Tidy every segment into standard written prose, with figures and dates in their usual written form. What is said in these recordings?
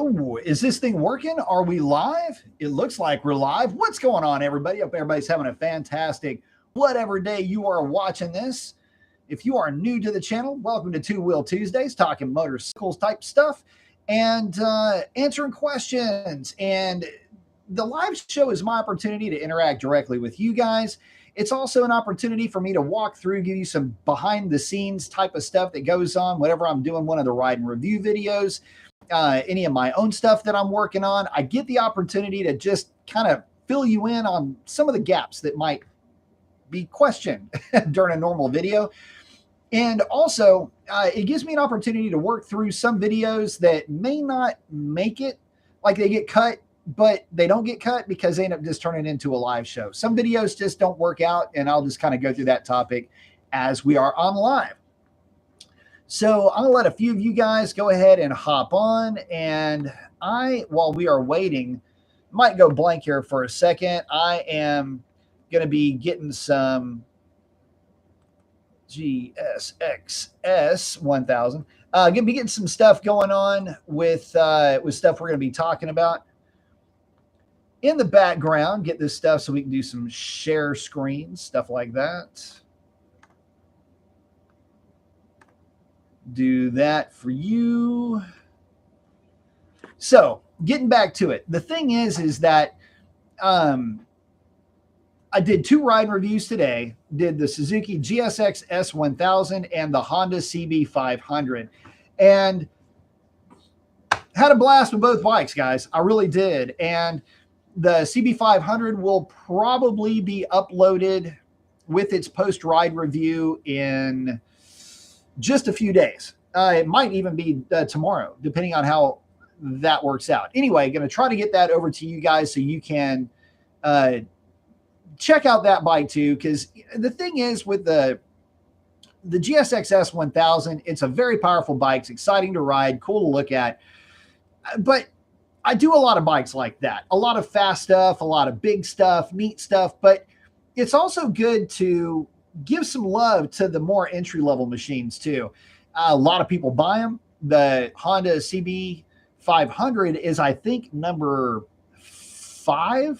Oh, is this thing working? Are we live? It looks like we're live. What's going on, everybody? Hope everybody's having a fantastic whatever day you are watching this. If you are new to the channel, welcome to Two Wheel Tuesdays, talking motorcycles type stuff and answering questions. And the live show is my opportunity to interact directly with you guys. It's also an opportunity for me to walk through, give you some behind the scenes type of stuff that goes on whenever I'm doing one of the ride and review videos. Any of my own stuff that I'm working on, I get the opportunity to just kind of fill you in on some of the gaps that might be questioned during a normal video. And also, it gives me an opportunity to work through some videos that may not make it, like they get cut, but they don't get cut because they end up just turning into a live show. Some videos just don't work out, and I'll just kind of go through that topic as we are on live. So I'll let a few of you guys go ahead and hop on. And while we are waiting, might go blank here for a second. I am going to be getting some GSX-S 1000. Going to be getting some stuff going on with stuff we're going to be talking about. In the background, get this stuff so we can do some share screens, stuff like that. Do that for you. So getting back to it, the thing is that I did two ride reviews today. Did the Suzuki GSX S1000 and the Honda CB500, and had a blast with both bikes, guys. I really did. And the CB500 will probably be uploaded with its post ride review in just a few days. It might even be tomorrow, depending on how that works out. Anyway, going to try to get that over to you guys so you can check out that bike too. Because the thing is with the GSX S1000, it's a very powerful bike. It's exciting to ride, cool to look at. But I do a lot of bikes like that. A lot of fast stuff, a lot of big stuff, neat stuff. But it's also good to give some love to the more entry-level machines too. A lot of people buy them. The Honda CB500 is, I think, number 4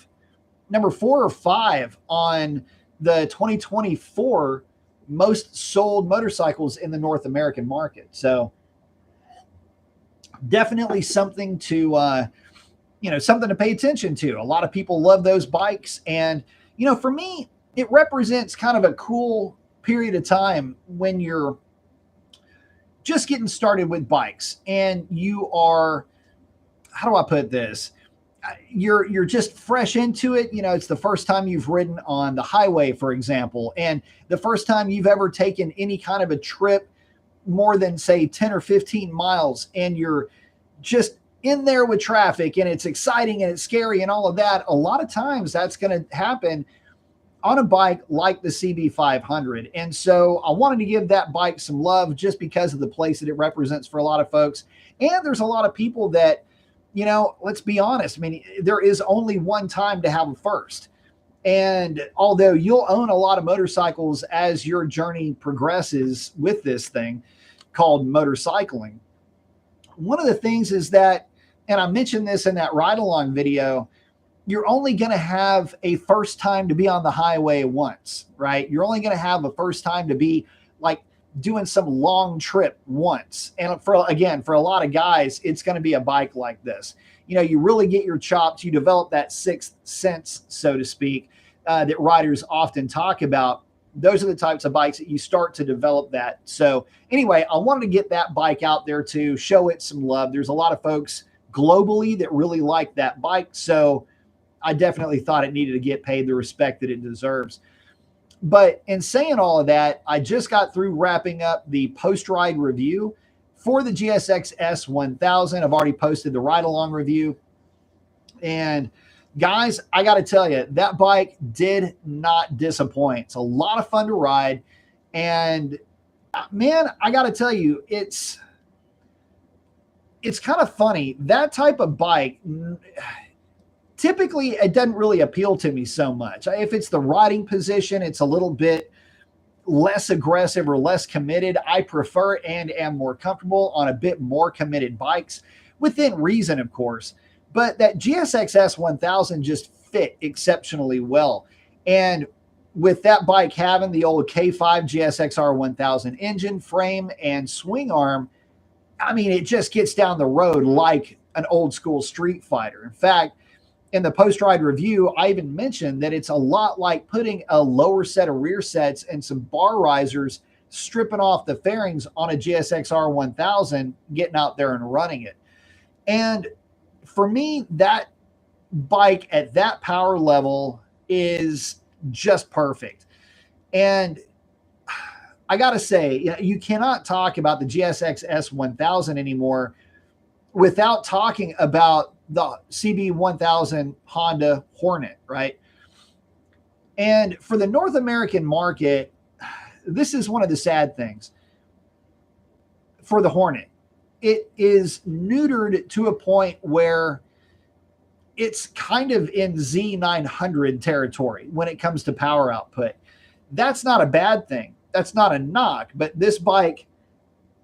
or 5 on the 2024 most sold motorcycles in the North American market. So definitely something to, something to pay attention to. A lot of people love those bikes. And, for me, it represents kind of a cool period of time when you're just getting started with bikes and you are, how do I put this? You're just fresh into it. It's the first time you've ridden on the highway, for example, and the first time you've ever taken any kind of a trip more than, say, 10 or 15 miles, and you're just in there with traffic, and it's exciting and it's scary and all of that. A lot of times that's going to happen on a bike like the CB500. And so I wanted to give that bike some love just because of the place that it represents for a lot of folks. And there's a lot of people that, let's be honest. I mean, there is only one time to have a first. And although you'll own a lot of motorcycles as your journey progresses with this thing called motorcycling, one of the things is that, and I mentioned this in that ride along video, you're only going to have a first time to be on the highway once, right? You're only going to have a first time to be like doing some long trip once. And for a lot of guys, it's going to be a bike like this. You really get your chops, you develop that sixth sense, so to speak, that riders often talk about. Those are the types of bikes that you start to develop that. So anyway, I wanted to get that bike out there to show it some love. There's a lot of folks globally that really like that bike. So I definitely thought it needed to get paid the respect that it deserves. But in saying all of that, I just got through wrapping up the post-ride review for the GSX S1000. I've already posted the ride-along review. And guys, I got to tell you, that bike did not disappoint. It's a lot of fun to ride. And man, I got to tell you, it's kind of funny. That type of bike, typically it doesn't really appeal to me so much. If it's the riding position, it's a little bit less aggressive or less committed. I prefer and am more comfortable on a bit more committed bikes, within reason, of course. But that GSX-S 1000 just fit exceptionally well. And with that bike having the old K5 GSX-R 1000 engine, frame, and swing arm, I mean, it just gets down the road like an old school Street Fighter. In fact, in the post-ride review, I even mentioned that it's a lot like putting a lower set of rear sets and some bar risers, stripping off the fairings on a GSX-R 1000, getting out there and running it. And for me, that bike at that power level is just perfect. And I got to say, you cannot talk about the GSX-S 1000 anymore without talking about the CB 1000 Honda Hornet, right? And for the North American market, this is one of the sad things. For the Hornet, it is neutered to a point where it's kind of in Z900 territory when it comes to power output. That's not a bad thing. That's not a knock, but this bike,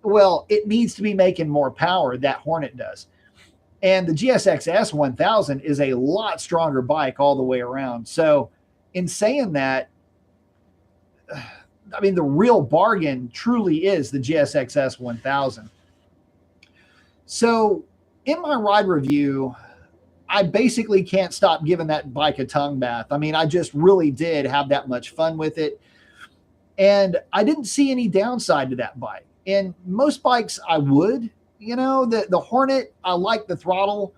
well, it needs to be making more power. That Hornet does. And the GSX-S 1000 is a lot stronger bike all the way around. So in saying that, I mean, the real bargain truly is the GSX-S 1000. So in my ride review, I basically can't stop giving that bike a tongue bath. I mean, I just really did have that much fun with it. And I didn't see any downside to that bike. And most bikes I would, the Hornet, I like the throttle,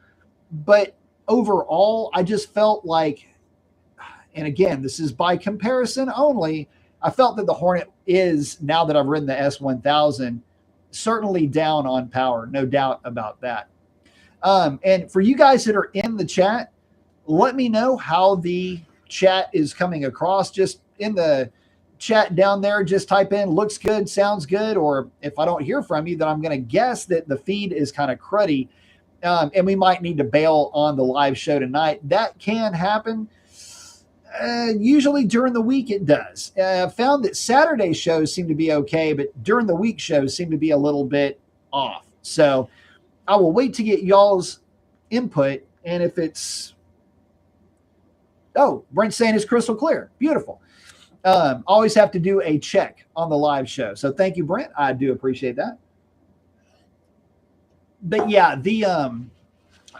but overall, I just felt like, and again, this is by comparison only, I felt that the Hornet is, now that I've ridden the S1000, certainly down on power, no doubt about that. And for you guys that are in the chat, let me know how the chat is coming across. Just in the chat down there, just type in looks good, sounds good, or if I don't hear from you, then I'm going to guess that the feed is kind of cruddy, and we might need to bail on the live show tonight. That can happen. Usually during the week it does. I've found that Saturday shows seem to be okay, but during the week shows seem to be a little bit off. So I will wait to get y'all's input, and if it's, oh, Brent's saying it's crystal clear. Beautiful. Always have to do a check on the live show. So thank you, Brent. I do appreciate that. But yeah, the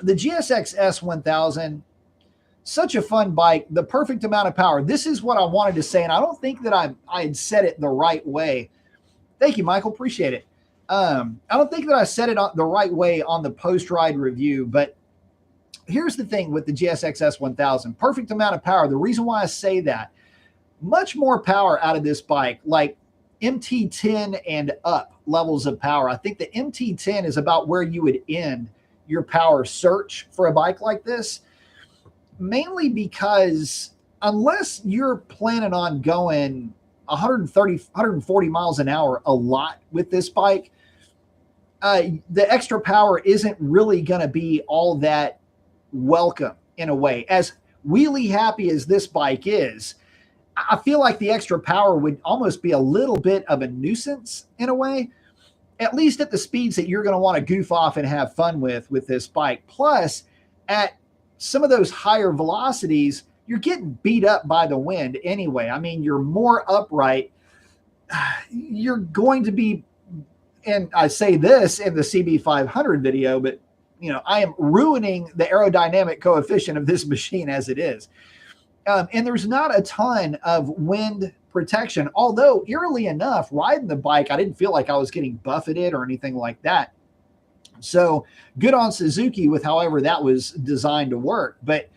GSX-S 1000, such a fun bike, the perfect amount of power. This is what I wanted to say, and I don't think that I had said it the right way. Thank you, Michael. Appreciate it. I don't think that I said it the right way on the post-ride review, but here's the thing with the GSX-S 1000. Perfect amount of power. The reason why I say that, much more power out of this bike, like MT10 and up levels of power. I think the MT10 is about where you would end your power search for a bike like this, mainly because unless you're planning on going 130, 140 miles an hour a lot with this bike, the extra power isn't really going to be all that welcome in a way. As wheelie happy as this bike is, I feel like the extra power would almost be a little bit of a nuisance in a way, at least at the speeds that you're going to want to goof off and have fun with this bike. Plus, at some of those higher velocities, you're getting beat up by the wind anyway. I mean, you're more upright. You're going to be, and I say this in the CB500 video, but I am ruining the aerodynamic coefficient of this machine as it is. And there's not a ton of wind protection, although eerily enough, riding the bike, I didn't feel like I was getting buffeted or anything like that. So good on Suzuki with however that was designed to work. But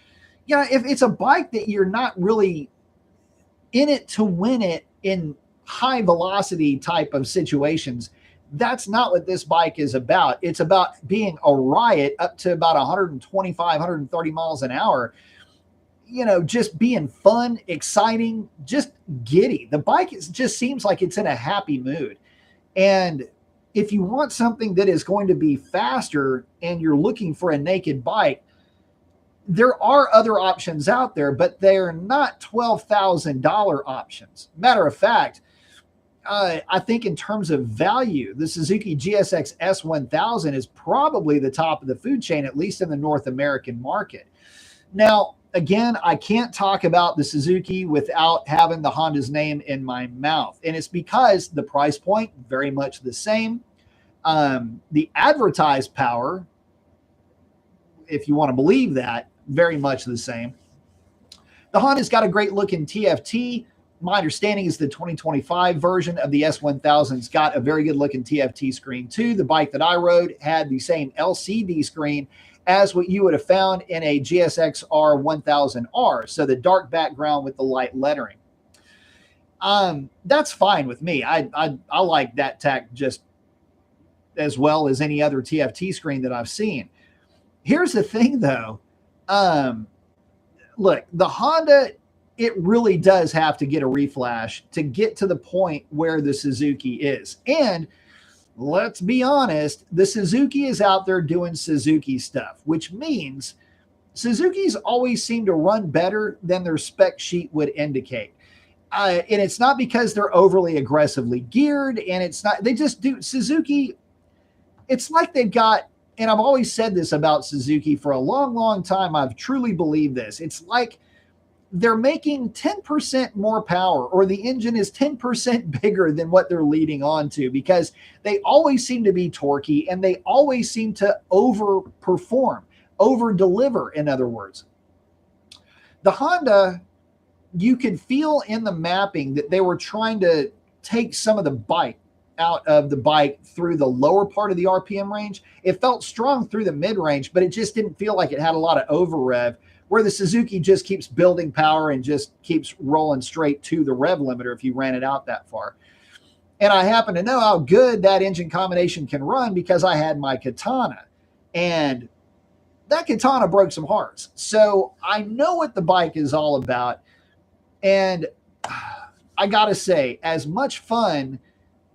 if it's a bike that you're not really in it to win it in high velocity type of situations, that's not what this bike is about. It's about being a riot up to about 125, 130 miles an hour. Just being fun, exciting, just giddy. The bike just seems like it's in a happy mood. And if you want something that is going to be faster and you're looking for a naked bike, there are other options out there, but they're not $12,000 options. Matter of fact, I think in terms of value, the Suzuki GSX S1000 is probably the top of the food chain, at least in the North American market. Now, again, I can't talk about the Suzuki without having the Honda's name in my mouth. And it's because the price point, very much the same. The advertised power, if you want to believe that, very much the same. The Honda's got a great looking TFT. My understanding is the 2025 version of the S1000's got a very good looking TFT screen too. The bike that I rode had the same LCD screen as what you would have found in a GSX R 1000R. So the dark background with the light lettering. That's fine with me. I like that tech just as well as any other TFT screen that I've seen. Here's the thing though. Look, the Honda, it really does have to get a reflash to get to the point where the Suzuki is. And let's be honest, the Suzuki is out there doing Suzuki stuff, which means Suzuki's always seem to run better than their spec sheet would indicate. And it's not because they're overly aggressively geared, and it's not, they just do. Suzuki, it's like they've got, and I've always said this about Suzuki for a long, long time. I've truly believed this. It's like they're making 10% more power, or the engine is 10% bigger than what they're leading on to, because they always seem to be torquey and they always seem to overperform, over deliver, in other words. The Honda, you could feel in the mapping that they were trying to take some of the bite out of the bike through the lower part of the RPM range. It felt strong through the mid range, but it just didn't feel like it had a lot of over rev, where the Suzuki just keeps building power and just keeps rolling straight to the rev limiter if you ran it out that far. And I happen to know how good that engine combination can run because I had my Katana, and that Katana broke some hearts. So I know what the bike is all about. And I got to say, as much fun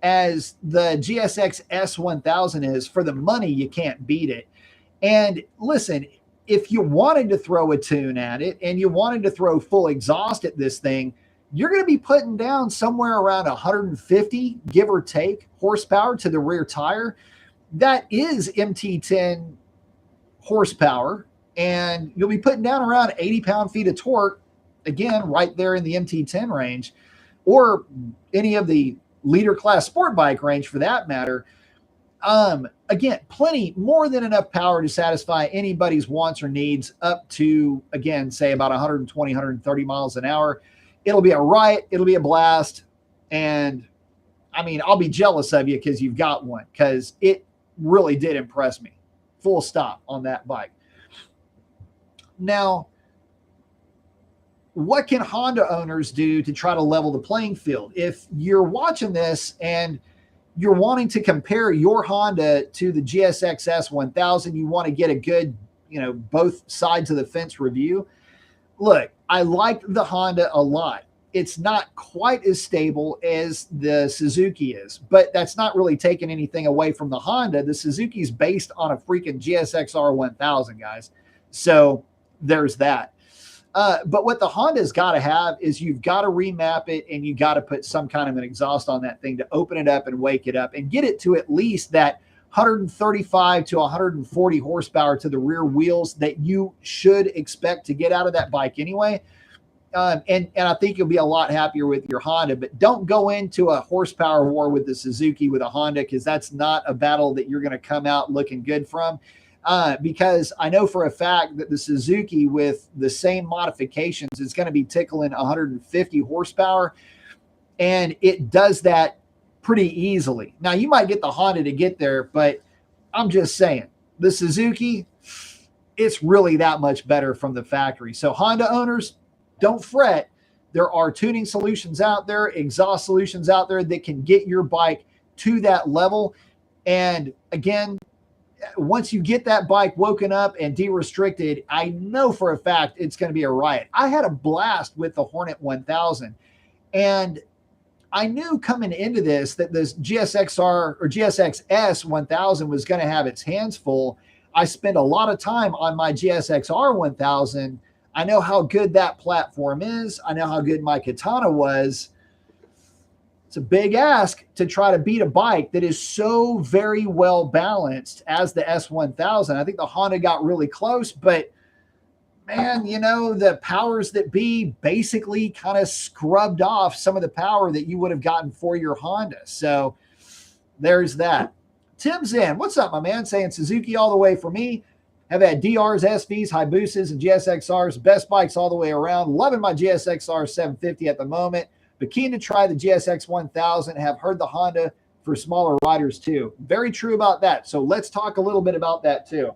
as the GSX S1000 is, for the money, you can't beat it. And listen, if you wanted to throw a tune at it and you wanted to throw full exhaust at this thing, you're going to be putting down somewhere around 150, give or take, horsepower to the rear tire. That is MT10 horsepower, and you'll be putting down around 80 pound-feet of torque, again, right there in the MT10 range, or any of the leader class sport bike range for that matter. Again, plenty, more than enough power to satisfy anybody's wants or needs up to, again, say about 120, 130 miles an hour. It'll be a riot. It'll be a blast. And I mean, I'll be jealous of you because you've got one, because it really did impress me. Full stop on that bike. Now, what can Honda owners do to try to level the playing field? If you're watching this and you're wanting to compare your Honda to the GSX S1000, you want to get a good, both sides of the fence review. Look, I like the Honda a lot. It's not quite as stable as the Suzuki is, but that's not really taking anything away from the Honda. The Suzuki's based on a freaking GSX R1000, guys. So there's that. But what the Honda's got to have is you've got to remap it, and you got to put some kind of an exhaust on that thing to open it up and wake it up and get it to at least that 135 to 140 horsepower to the rear wheels that you should expect to get out of that bike anyway. And I think you'll be a lot happier with your Honda, but don't go into a horsepower war with the Suzuki with a Honda, because that's not a battle that you're going to come out looking good from. Because I know for a fact that the Suzuki with the same modifications is going to be tickling 150 horsepower, and it does that pretty easily. Now, you might get the Honda to get there, but I'm just saying, the Suzuki, it's really that much better from the factory. So Honda owners, don't fret. There are tuning solutions out there, exhaust solutions out there that can get your bike to that level. And again, once you get that bike woken up and de-restricted, I know for a fact it's going to be a riot. I had a blast with the Hornet 1000, and I knew coming into this that this GSXR or GSX S 1000 was going to have its hands full. I spent a lot of time on my GSX-R 1000. I know how good that platform is. I know how good my Katana was. It's a big ask to try to beat a bike that is so very well balanced as the S1000. I think the Honda got really close, but man, the powers that be basically kind of scrubbed off some of the power that you would have gotten for your Honda. So there's that. Tim's in. What's up, my man? Saying Suzuki all the way for me. Have had DRs, SVs, Hayabusas, and GSXRs. Best bikes all the way around. Loving my GSXR 750 at the moment, but keen to try the GSX 1000. Have heard the Honda for smaller riders too. Very true about that. So let's talk a little bit about that too,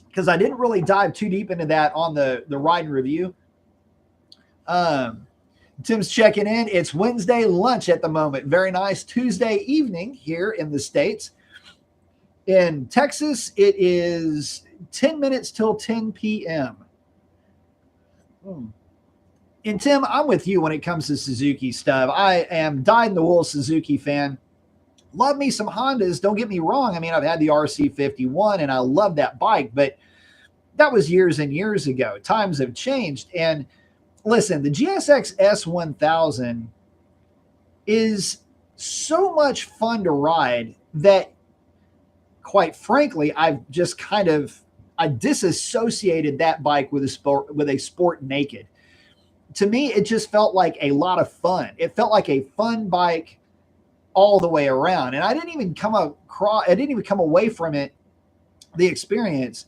because I didn't really dive too deep into that on the ride and review. Tim's checking in. It's Wednesday lunch at the moment. Very nice. Tuesday evening here in the States. In Texas, it is 10 minutes till 10 p.m. And Tim, I'm with you when it comes to Suzuki stuff. I am dyed-in-the-wool Suzuki fan. Love me some Hondas. Don't get me wrong. I mean, I've had the RC51 and I love that bike, but that was years and years ago. Times have changed. And listen, the GSX S1000 is so much fun to ride that, quite frankly, I disassociated that bike with a sport naked. To me, it just felt like a lot of fun. It felt like a fun bike all the way around. And I didn't even come away from it, the experience,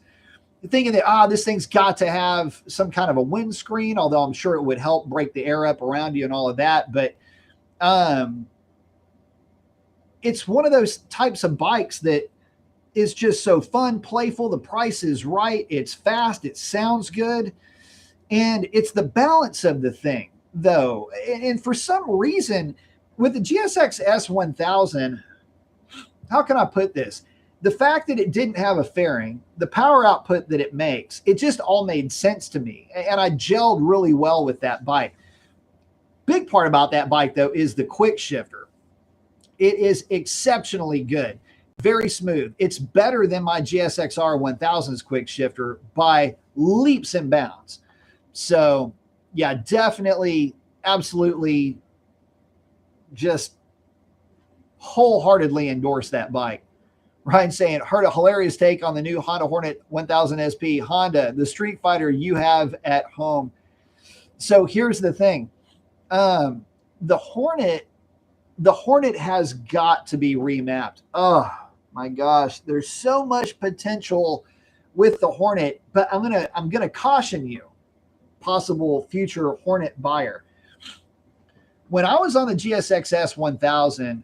thinking that, this thing's got to have some kind of a windscreen, although I'm sure it would help break the air up around you and all of that. But it's one of those types of bikes that is just so fun, playful. The price is right. It's fast. It sounds good. And it's the balance of the thing, though. And for some reason, with the GSX S1000, how can I put this? The fact that it didn't have a fairing, the power output that it makes, it just all made sense to me. And I gelled really well with that bike. Big part about that bike, though, is the quick shifter. It is exceptionally good. Very smooth. It's better than my GSXR 1000's quick shifter by leaps and bounds. So, yeah, definitely, absolutely, just wholeheartedly endorse that bike. Ryan saying, heard a hilarious take on the new Honda Hornet 1000 SP. Honda, the Street Fighter you have at home. So here's the thing. The Hornet has got to be remapped. Oh my gosh. There's so much potential with the Hornet, but I'm going to caution you, possible future Hornet buyer. When I was on the GSX S1000,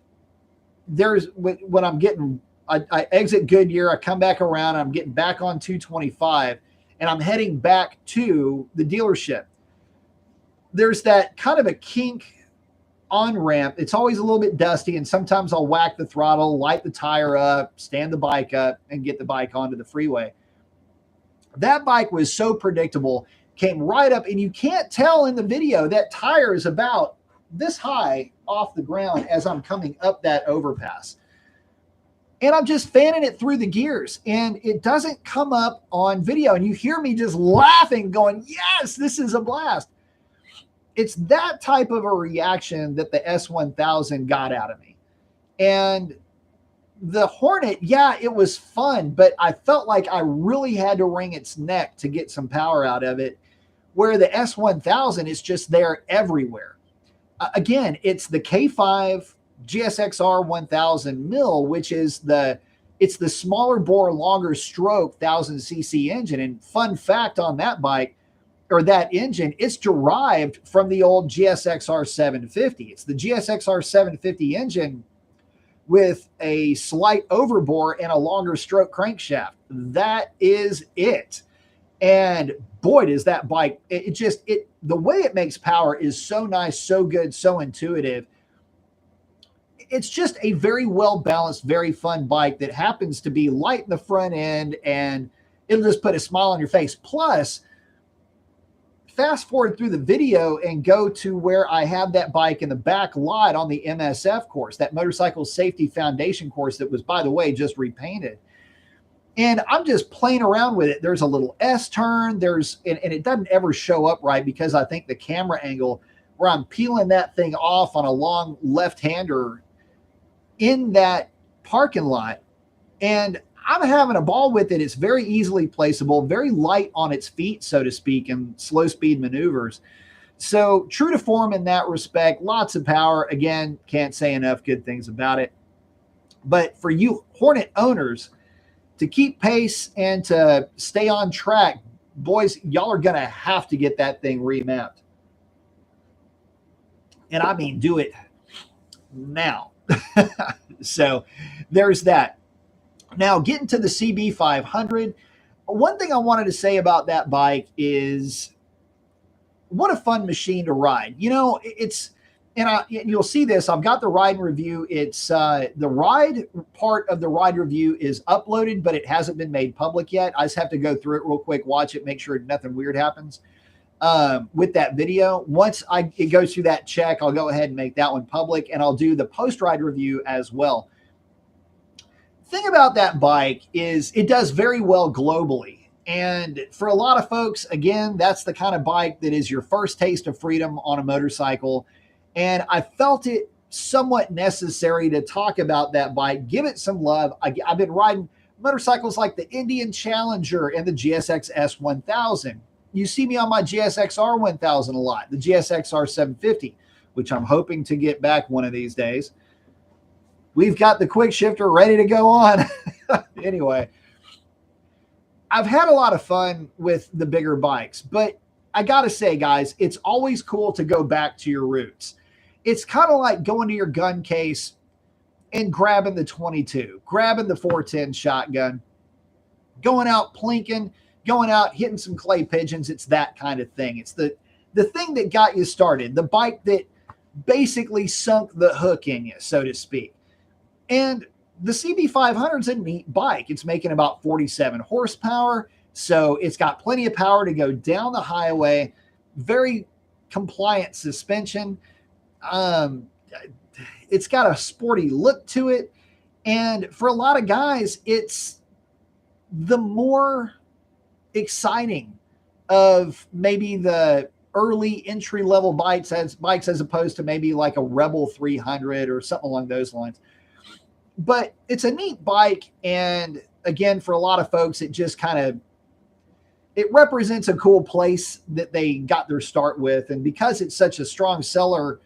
when I'm getting, I exit Goodyear, I come back around, I'm getting back on 225, and I'm heading back to the dealership. There's that kind of a kink on ramp. It's always a little bit dusty, and sometimes I'll whack the throttle, light the tire up, stand the bike up, and get the bike onto the freeway. That bike was so predictable, came right up, and you can't tell in the video that tire is about this high off the ground as I'm coming up that overpass. And I'm just fanning it through the gears, and it doesn't come up on video. And you hear me just laughing, going, yes, this is a blast. It's that type of a reaction that the S1000 got out of me. And the Hornet, yeah, it was fun, but I felt like I really had to wring its neck to get some power out of it, where the S1000 is just there everywhere. Again, it's the K5 GSXR 1000 mil, which is it's the smaller bore, longer stroke 1000cc engine. And fun fact on that bike, or that engine, it's derived from the old GSXR 750. It's the GSXR 750 engine with a slight overbore and a longer stroke crankshaft. That is it. And boy, does that bike, the way it makes power is so nice, so good, so intuitive. It's just a very well balanced, very fun bike that happens to be light in the front end, and it'll just put a smile on your face. Plus, fast forward through the video and go to where I have that bike in the back lot on the MSF course, that Motorcycle Safety Foundation course that was, by the way, just repainted. And I'm just playing around with it. There's a little S turn. And it doesn't ever show up right because I think the camera angle, where I'm peeling that thing off on a long left-hander in that parking lot. And I'm having a ball with it. It's very easily placeable, very light on its feet, so to speak, in slow speed maneuvers. So true to form in that respect, lots of power. Again, can't say enough good things about it. But for you Hornet owners to keep pace and to stay on track, boys, y'all are going to have to get that thing remapped. And I mean, do it now. So there's that. Now, getting to the CB500, one thing I wanted to say about that bike is what a fun machine to ride. You know, you'll see this. I've got the ride review. It's the ride part of the ride review is uploaded, but it hasn't been made public yet. I just have to go through it real quick, watch it, make sure nothing weird happens with that video. Once it goes through that check, I'll go ahead and make that one public, and I'll do the post-ride review as well. Thing about that bike is it does very well globally. And for a lot of folks, again, that's the kind of bike that is your first taste of freedom on a motorcycle. And I felt it somewhat necessary to talk about that bike, give it some love. I've been riding motorcycles like the Indian Challenger and the GSX S1000. You see me on my GSX-R 1000 a lot, the GSX-R 750, which I'm hoping to get back one of these days. We've got the quick shifter ready to go on. Anyway, I've had a lot of fun with the bigger bikes, but I got to say, guys, it's always cool to go back to your roots. It's kind of like going to your gun case and grabbing the 22, grabbing the 410 shotgun, going out plinking, going out hitting some clay pigeons. It's that kind of thing. It's the thing that got you started, the bike that basically sunk the hook in you, so to speak. And the CB500 is a neat bike. It's making about 47 horsepower. So it's got plenty of power to go down the highway. Very compliant suspension. It's got a sporty look to it. And for a lot of guys, it's the more exciting of maybe the early entry level bikes as opposed to maybe like a Rebel 300 or something along those lines. But it's a neat bike. And again, for a lot of folks, it just it represents a cool place that they got their start with. And because it's such a strong seller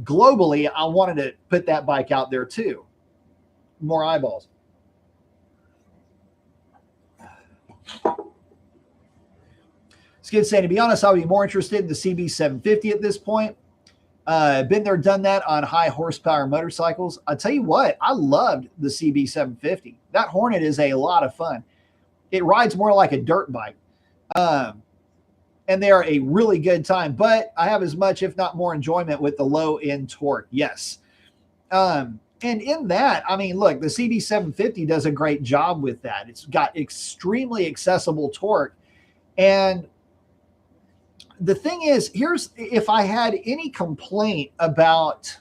globally, I wanted to put that bike out there too. More eyeballs. Skid saying, to be honest, I would be more interested in the CB750 at this point. Been there, done that on high horsepower motorcycles. I tell you what, I loved the CB750. That Hornet is a lot of fun. It rides more like a dirt bike. And they are a really good time, but I have as much, if not more, enjoyment with the low end torque. Yes. And in that, I mean, look, the CB750 does a great job with that. It's got extremely accessible torque. And the thing is, if I had any complaint about